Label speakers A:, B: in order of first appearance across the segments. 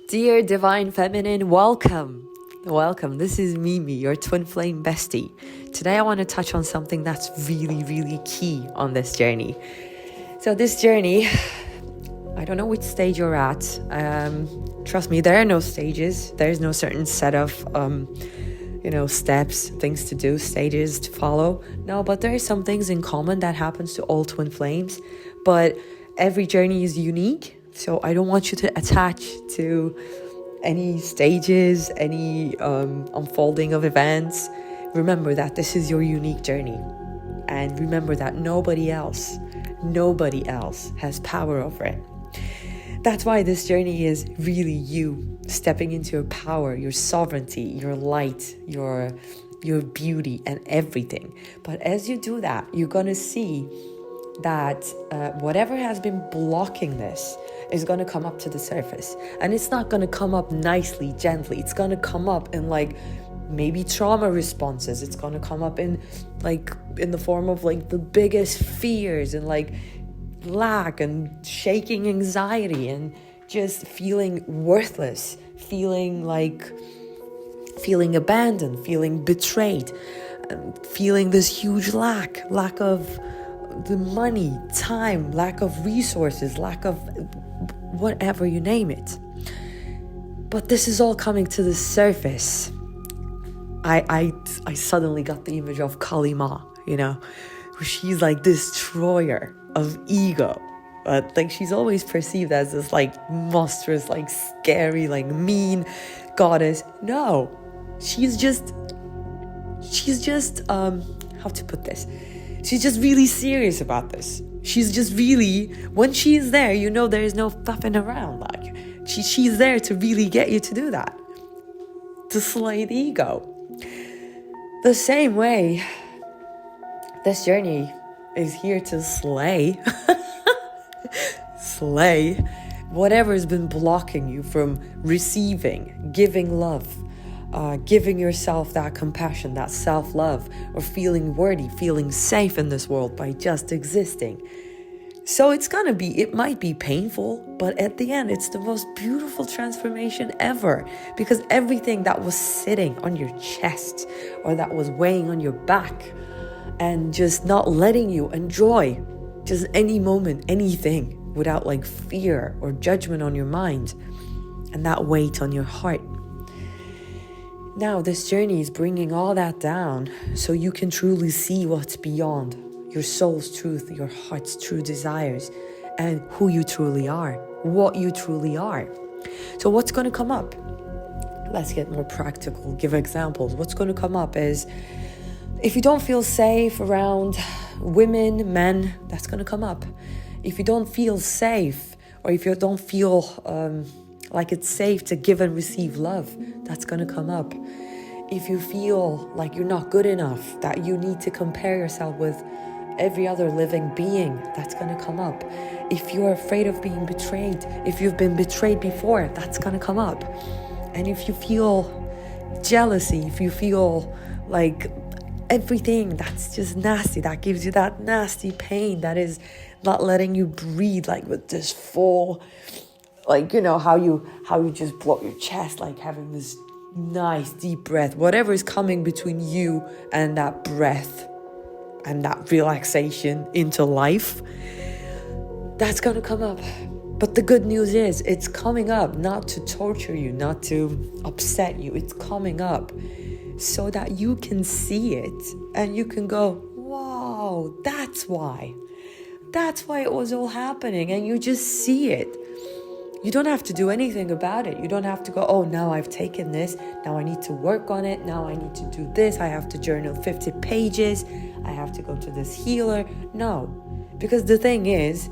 A: Dear Divine Feminine, welcome. Welcome. This is Mimi, your twin flame bestie. Today I want to touch on something that's really, really key on this journey. So this journey, I don't know which stage you're at. Trust me, there are no stages. There's no certain set of, steps, things to do, stages to follow. No, but there are some things in common that happens to all twin flames. But every journey is unique. So I don't want you to attach to any stages, any unfolding of events. Remember that this is your unique journey. And remember that nobody else has power over it. That's why this journey is really you stepping into your power, your sovereignty, your light, your beauty and everything. But as you do that, you're going to see that whatever has been blocking this is going to come up to the surface. And it's not going to come up nicely, gently. It's going to come up in maybe trauma responses. It's going to come up in the form of the biggest fears and lack and shaking anxiety and just feeling worthless, feeling abandoned, feeling betrayed, feeling this huge lack of the money, time, lack of resources, lack of whatever, you name it. But this is all coming to the surface. I suddenly got the image of Kali Ma, where she's destroyer of ego. But she's always perceived as this monstrous, scary, mean goddess. No, she's just how to put this? She's just really serious about this. She's just really, when she's there, there is no fluffing around. She's there to really get you to do that, to slay the ego. The same way, this journey is here to slay whatever has been blocking you from receiving, giving love, giving yourself that compassion, that self-love, or feeling worthy, feeling safe in this world by just existing. So it might be painful, but at the end, it's the most beautiful transformation ever, because everything that was sitting on your chest or that was weighing on your back and just not letting you enjoy just any moment, anything without fear or judgment on your mind and that weight on your heart. Now, this journey is bringing all that down so you can truly see what's beyond your soul's truth, your heart's true desires, and who you truly are, what you truly are. So what's going to come up? Let's get more practical, give examples. What's going to come up is if you don't feel safe around women, men, that's going to come up. If you don't feel safe, or if you don't feel like it's safe to give and receive love, that's going to come up. If you feel like you're not good enough, that you need to compare yourself with every other living being, that's going to come up. If you're afraid of being betrayed, if you've been betrayed before, that's going to come up. And if you feel jealousy, if you feel everything that's just nasty, that gives you that nasty pain, that is not letting you breathe with this full, how you just blow your chest, having this nice deep breath, whatever is coming between you and that breath and that relaxation into life, that's going to come up. But the good news is it's coming up not to torture you, not to upset you. It's coming up so that you can see it and you can go, wow, that's why it was all happening. And you just see it. You don't have to do anything about it. You don't have to go, oh, now I've taken this. Now I need to work on it. Now I need to do this. I have to journal 50 pages. I have to go to this healer. No, because the thing is,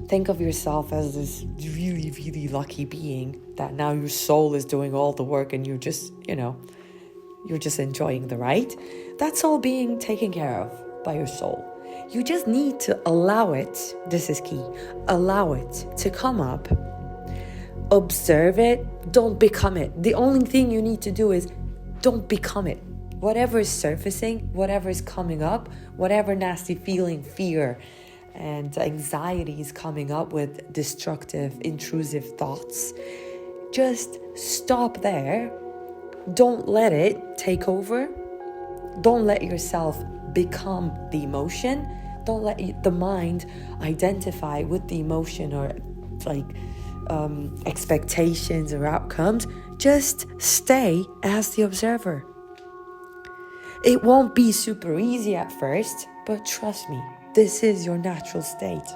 A: think of yourself as this really, really lucky being that now your soul is doing all the work and you're just, you're just enjoying the ride. That's all being taken care of by your soul. You just need to allow it, this is key, allow it to come up, observe it, don't become it. The only thing you need to do is don't become it. Whatever is surfacing, whatever is coming up, whatever nasty feeling, fear, and anxieties coming up with destructive, intrusive thoughts, just stop there. Don't let it take over. Don't let yourself become the emotion. Don't let the mind identify with the emotion or expectations or outcomes. Just stay as the observer. It won't be super easy at first, but trust me, this is your natural state.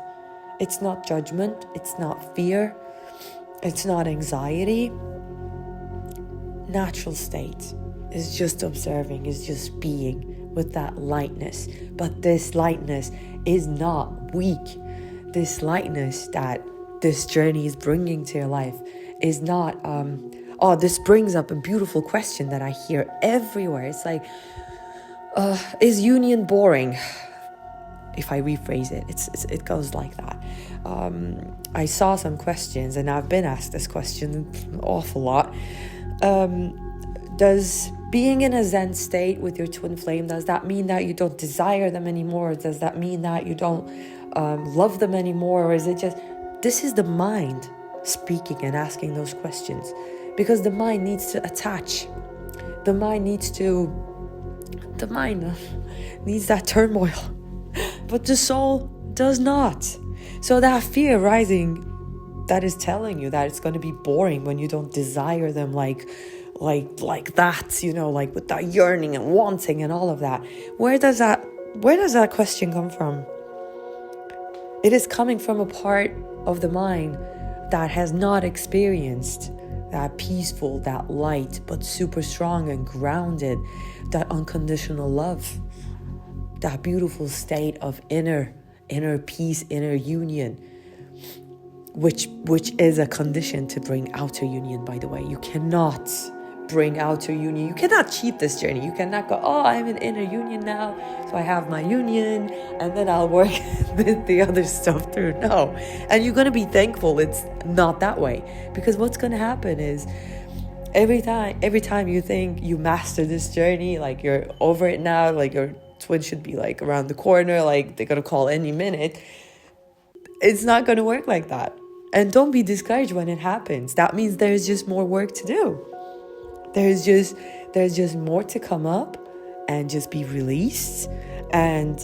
A: It's not judgment, it's not fear, it's not anxiety. Natural state is just observing, is just being with that lightness. But this lightness is not weak. This lightness that this journey is bringing to your life is not, this brings up a beautiful question that I hear everywhere. It's like, is union boring? If I rephrase it, it goes like that. I saw some questions, and I've been asked this question an awful lot. Does being in a Zen state with your twin flame, does that mean that you don't desire them anymore? Does that mean that you don't love them anymore? Or is it just, this is the mind speaking and asking those questions? Because the mind needs to attach. The mind needs that turmoil. But the soul does not. So that fear rising, that is telling you that it's going to be boring when you don't desire them like that, like with that yearning and wanting and all of that. Where does that question come from? It is coming from a part of the mind that has not experienced that peaceful, that light, but super strong and grounded, that unconditional love, that beautiful state of inner peace, inner union, which is a condition to bring outer union, by the way. You cannot bring outer union. You cannot cheat this journey. You cannot go, I'm in inner union now, so I have my union, and then I'll work the other stuff through. No. And you're going to be thankful it's not that way. Because what's going to happen is every time you think you master this journey, like you're over it now, like your twin should be like around the corner, like they're going to call any minute, it's not going to work like that. And don't be discouraged when it happens. That means there's just more work to do. There's just more to come up and just be released, and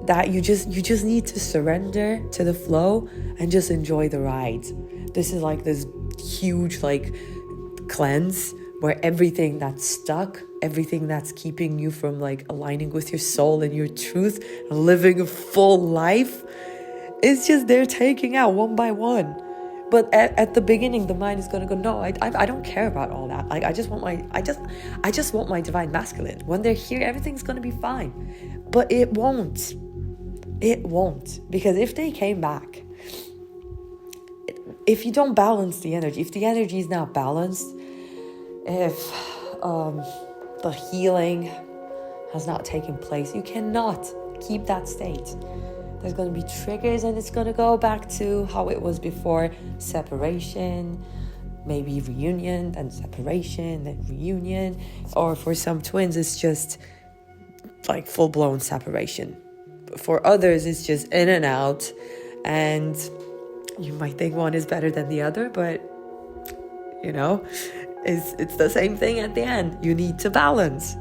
A: that you just need to surrender to the flow and just enjoy the ride. This is like this huge cleanse where everything that's stuck, everything that's keeping you from aligning with your soul and your truth and living a full life, it's just they're taking out one by one. But at the beginning, the mind is going to go, no, I don't care about all that. I just want my divine masculine. When they're here, everything's going to be fine. But it won't. It won't. Because if they came back, if you don't balance the energy, if the energy is not balanced, if the healing has not taken place, you cannot keep that state. There's going to be triggers, and it's going to go back to how it was before. Separation, maybe reunion, then separation, then reunion. Or for some twins, it's just like full-blown separation. For others, it's just in and out. And you might think one is better than the other, but, it's the same thing at the end. You need to balance.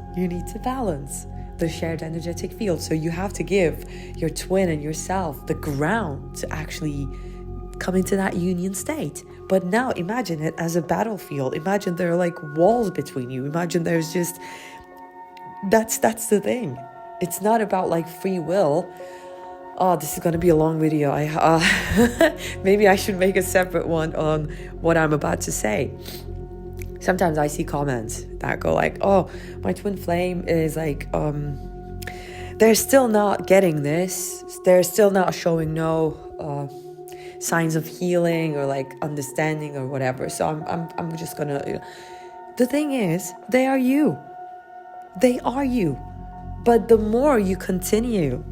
A: The shared energetic field. So you have to give your twin and yourself the ground to actually come into that union state. But now imagine it as a battlefield. Imagine there are walls between you. Imagine there's just that's the thing. It's not about free will. Oh, this is going to be a long video. Maybe I should make a separate one on what I'm about to say. Sometimes I see comments that go my twin flame is they're still not getting this. They're still not showing no signs of healing or understanding or whatever. So I'm just gonna. The thing is, they are you. They are you. But the more you continue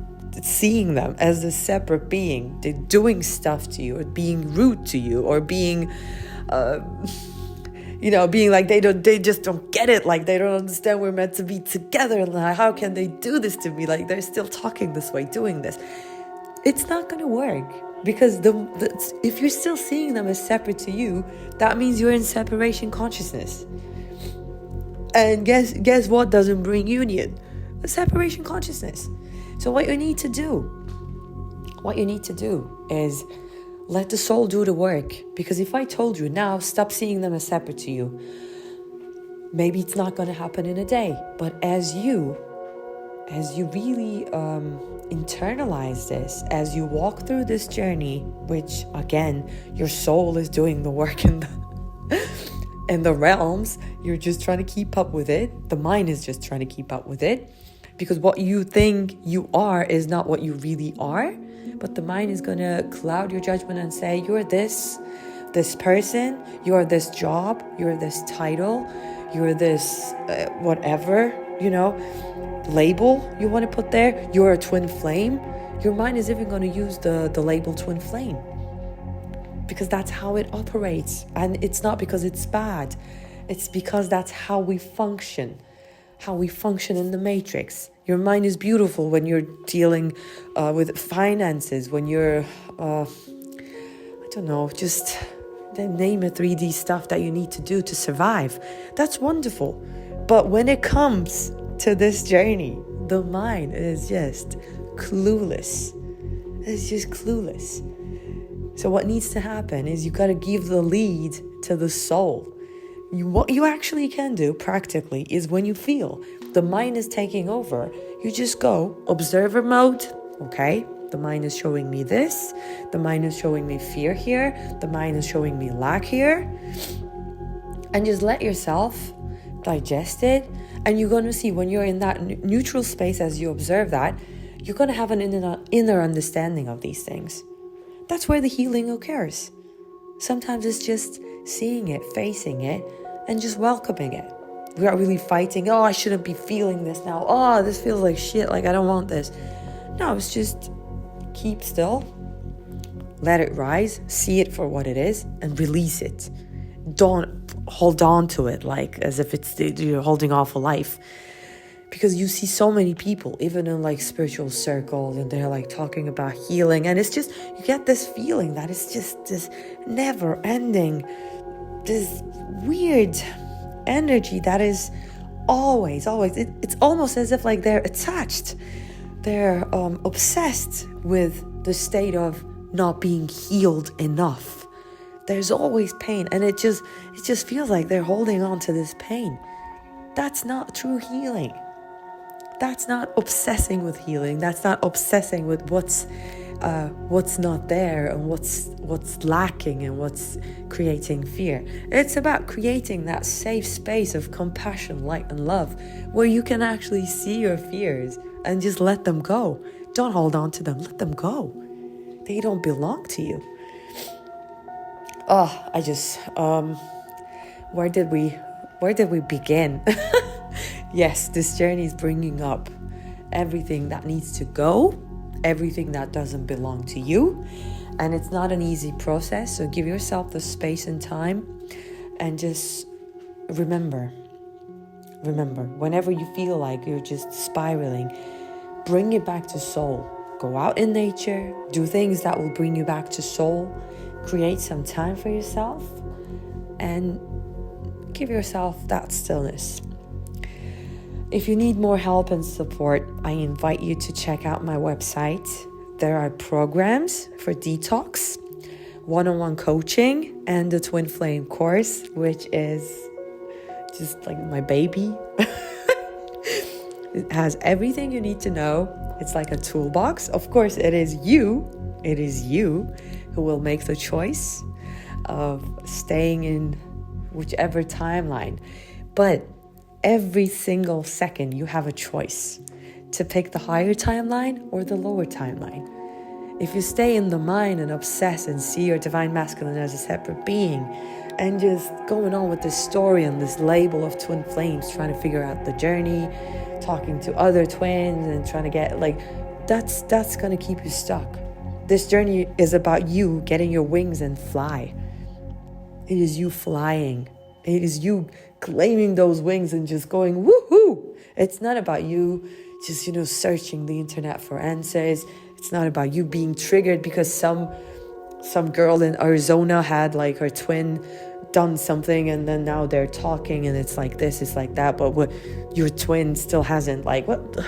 A: seeing them as a separate being, they're doing stuff to you or being rude to you or being being like they just don't get it, like they don't understand we're meant to be together, and like, how can they do this to me, like they're still talking this way, doing this. It's not going to work, because if you're still seeing them as separate to you, that means you're in separation consciousness. And guess what doesn't bring union? A separation consciousness. So what you need to do is let the soul do the work. Because if I told you now, stop seeing them as separate to you, maybe it's not going to happen in a day. But as you really internalize this, as you walk through this journey, which again, your soul is doing the work in the realms, you're just trying to keep up with it. The mind is just trying to keep up with it, because what you think you are is not what you really are. But the mind is going to cloud your judgment and say, you're this person, you're this job, you're this title, you're this whatever, label you want to put there. You're a twin flame. Your mind is even going to use the label twin flame, because that's how it operates. And it's not because it's bad. It's because that's how we function in the matrix. Your mind is beautiful when you're dealing with finances, when you're, just name it, 3D stuff that you need to do to survive. That's wonderful. But when it comes to this journey, the mind is just clueless. It's just clueless. So what needs to happen is you got to give the lead to the soul. What you actually can do practically is, when you feel the mind is taking over, you just go observer mode. Okay, the mind is showing me this. The mind is showing me fear here. The mind is showing me lack here. And just let yourself digest it. And you're going to see, when you're in that neutral space, as you observe that, you're going to have an inner understanding of these things. That's where the healing occurs. Sometimes it's just seeing it, facing it, and just welcoming it. We're not really fighting, oh, I shouldn't be feeling this now. Oh, this feels like shit, like I don't want this. No, it's just keep still, let it rise, see it for what it is, and release it. Don't hold on to it like as if you're holding off a life. Because you see so many people, even in like spiritual circles, and they're like talking about healing, and it's just, you get this feeling that it's just this never ending, this weird energy that is always, it's almost as if like they're attached. They're obsessed with the state of not being healed enough. There's always pain, and it just feels like they're holding on to this pain. That's not true healing. That's not obsessing with healing. That's not obsessing with what's not there, and what's lacking, and what's creating fear. It's about creating that safe space of compassion, light, and love, where you can actually see your fears and just let them go. Don't hold on to them. Let them go. They don't belong to you. Where did we begin? Yes, this journey is bringing up everything that needs to go, everything that doesn't belong to you. And it's not an easy process, so give yourself the space and time, and just remember, whenever you feel like you're just spiraling, bring it back to soul. Go out in nature, do things that will bring you back to soul, create some time for yourself, and give yourself that stillness. If you need more help and support, I invite you to check out my website. There are programs for detox, one-on-one coaching, and the Twin Flame course, which is just like my baby. It has everything you need to know. It's like a toolbox. Of course, it is you who will make the choice of staying in whichever timeline. But every single second, you have a choice to pick the higher timeline or the lower timeline. If you stay in the mind and obsess and see your divine masculine as a separate being, and just going on with this story and this label of twin flames, trying to figure out the journey, talking to other twins and trying to get that's going to keep you stuck. This journey is about you getting your wings and fly. It is you flying It is you claiming those wings and just going, woohoo! It's not about you just, searching the internet for answers. It's not about you being triggered because some girl in Arizona had like her twin done something and then now they're talking and it's like this, it's like that, but what your twin still hasn't, like, what?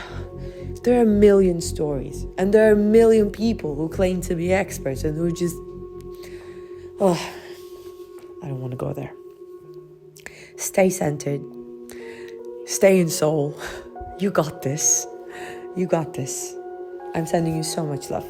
A: There are a million stories and there are a million people who claim to be experts and who just, I don't want to go there. Stay centered. Stay in soul. You got this. You got this. I'm sending you so much love.